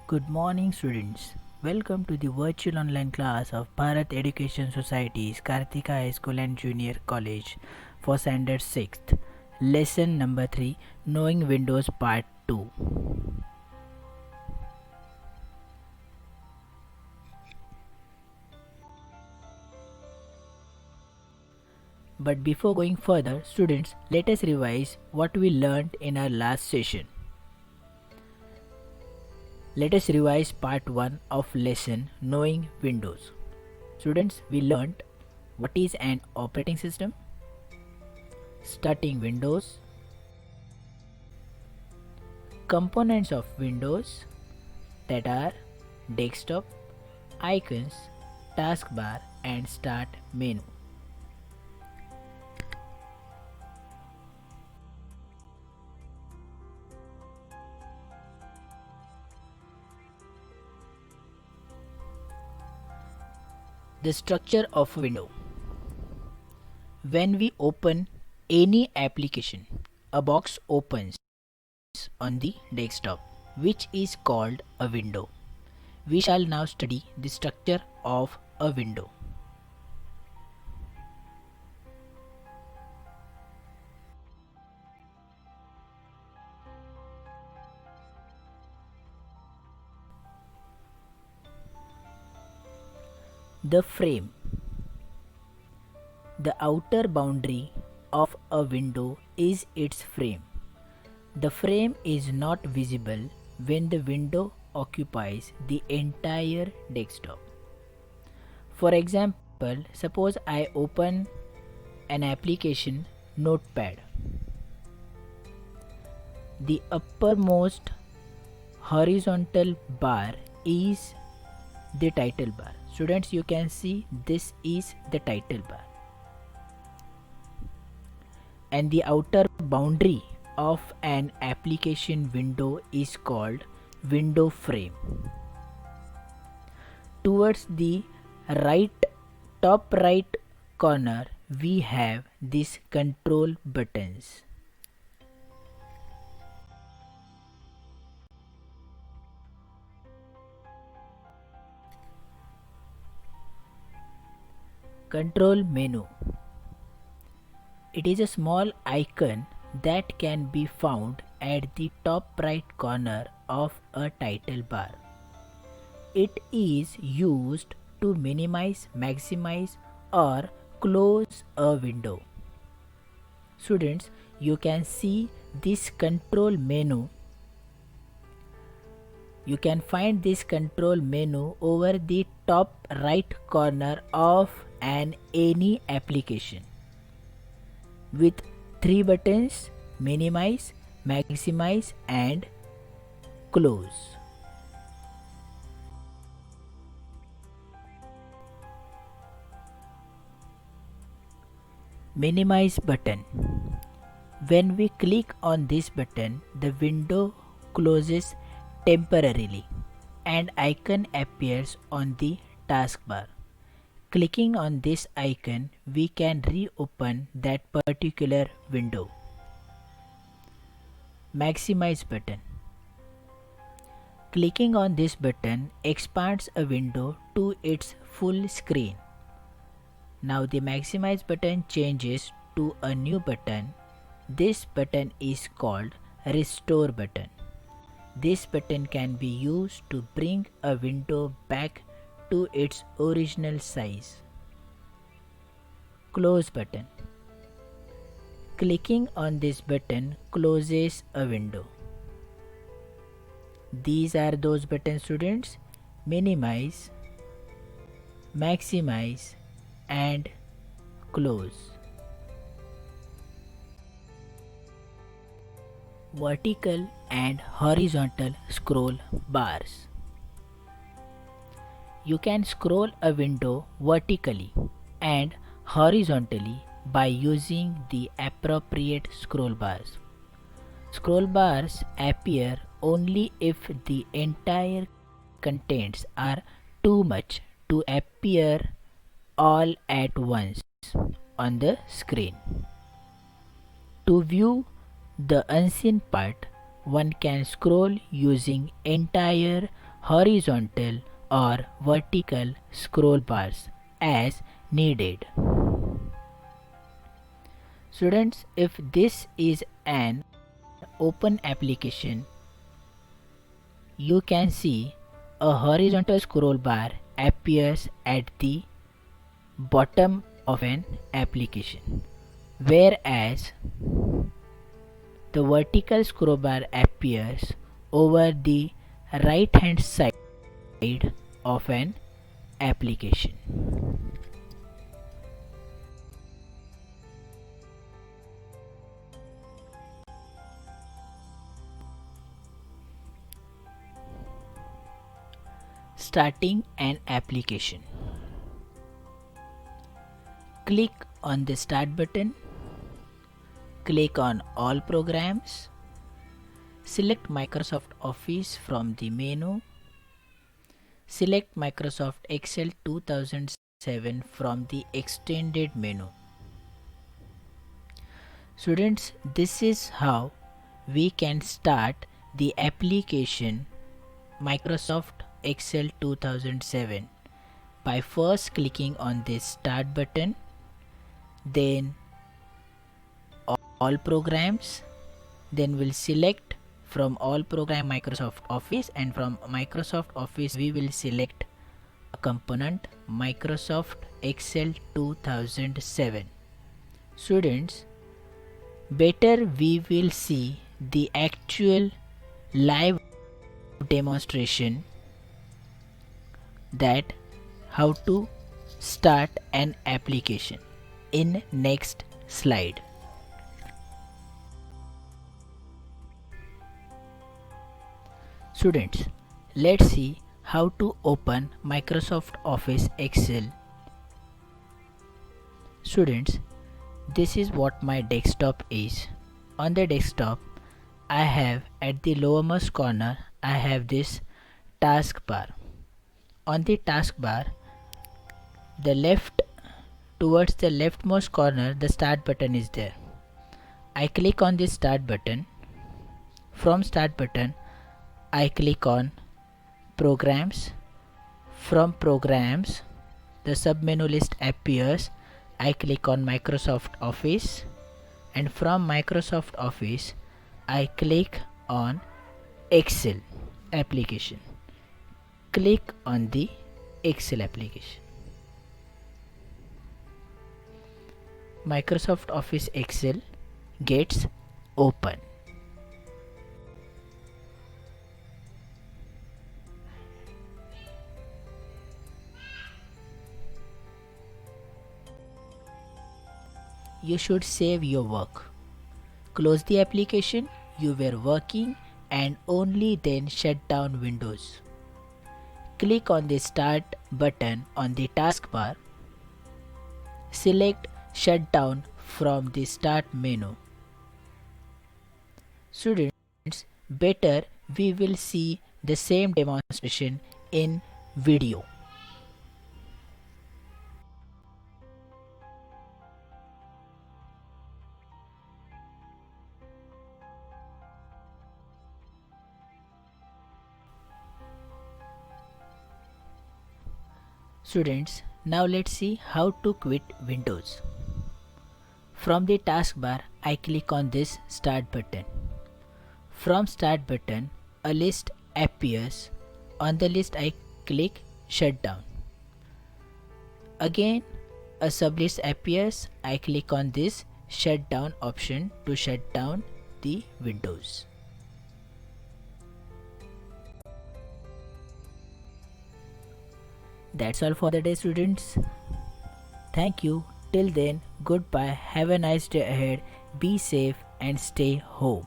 Good morning, students. Welcome to the virtual online class of Bharat Education Society's Karthika High School and Junior College for standard 6th. Lesson number 3, Knowing Windows Part 2. But before going further, students, let us revise what we learned in our last session. Let us revise part 1 of lesson Knowing Windows. Students, we learned what is an operating system, starting Windows, components of Windows that are desktop, icons, taskbar and start menu. The structure of a window. When we open any application, a box opens on the desktop, which is called a window. We shall now study the structure of a window. The frame. The outer boundary of a window is its frame. The frame is not visible when the window occupies the entire desktop. For example, suppose I open an application Notepad. The uppermost horizontal bar is the title bar. Students, you can see this is the title bar. And the outer boundary of an application window is called window frame. Towards the top right corner, we have these control buttons. Control menu. It is a small icon that can be found at the top right corner of a title bar. It is used to minimize, maximize or close a window. Students, you can see this control menu. You can find this control menu over the top right corner of any application with 3 buttons: minimize, maximize and close. Minimize button. When we click on this button, the window closes temporarily and icon appears on the taskbar. Clicking on this icon, we can reopen that particular window. Maximize button. Clicking on this button expands a window to its full screen. Now the maximize button changes to a new button. This button is called restore button. This button can be used to bring a window back to its original size. Close button. Clicking on this button closes a window. These are those buttons, students: minimize, maximize and close. Vertical and horizontal scroll bars. You can scroll a window vertically and horizontally by using the appropriate scroll bars. Scroll bars appear only if the entire contents are too much to appear all at once on the screen. To view the unseen part, one can scroll using entire horizontal or vertical scroll bars as needed. Students, if this is an open application, you can see a horizontal scroll bar appears at the bottom of an application, whereas the vertical scroll bar appears over the right hand side of an application. Starting an application. Click on the Start button. Click on All Programs. Select Microsoft Office from the menu. Select Microsoft Excel 2007 from the extended menu. Students, this is how we can start the application Microsoft Excel 2007 by first clicking on this Start button, then All Programs, then we'll select from All Program Microsoft Office, and from Microsoft Office we will select a component Microsoft Excel 2007. Students, better we will see the actual live demonstration that how to start an application in next slide. Students, let's see how to open Microsoft Office Excel. Students, this is what my desktop is. On the desktop, I have at the lowermost corner, I have this taskbar. On the taskbar, towards the leftmost corner, the Start button is there. I click on this Start button. From Start button, I click on Programs. From Programs, the submenu list appears. I click on Microsoft Office, and from Microsoft Office, I click on Excel application. Click on the Excel application. Microsoft Office Excel gets open. You should save your work. Close the application you were working and only then shut down Windows. Click on the Start button on the taskbar. Select Shut Down from the Start menu. Students, better we will see the same demonstration in video. Students, now let's see how to quit Windows. From the taskbar, I click on this Start button. From Start button, a list appears. On the list, I click Shut Down. Again, a sublist appears. I click on this Shut Down option to shut down the Windows. That's all for the day, students. Thank you. Till then, goodbye. Have a nice day ahead. Be safe and stay home.